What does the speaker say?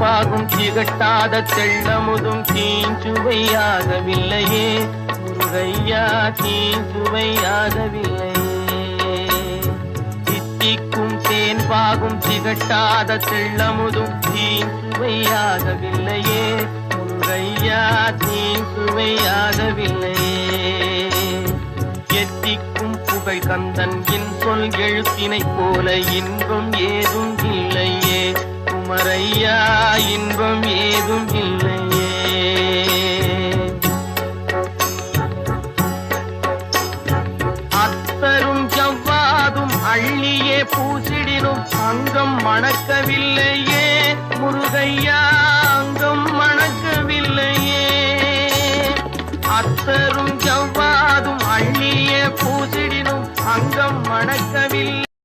தேன்பாகும் திகட்டாத தெள்ளமுதும் தீஞ்சுவையாகவில்லையே முருகையா, தீஞ்சுவையாகவில்லையே. தித்திக்கும் தேன்பாகும் திகட்டாத தெள்ளமுதும் தீஞ்சுவையாகவில்லையே முருகையா, தீஞ்சுவையாகவில்லையே. எத்திக்கும் புகழ் கந்தன் என் சொல் எழுத்தினைப் போல இன்பம் ஏதும் இல்லையே குமரையா, இன்பம் ஏதும் இல்லையே. அத்தரும் ஜவ்வாதும் அள்ளியே பூசிடினும் அங்கம் மணக்கவில்லையே முருகையா, அங்கம் மணக்கவில்லையே. அத்தரும் ஜவ்வாதும் அள்ளியே பூசிடினும் அங்கம் மணக்கவில்லை.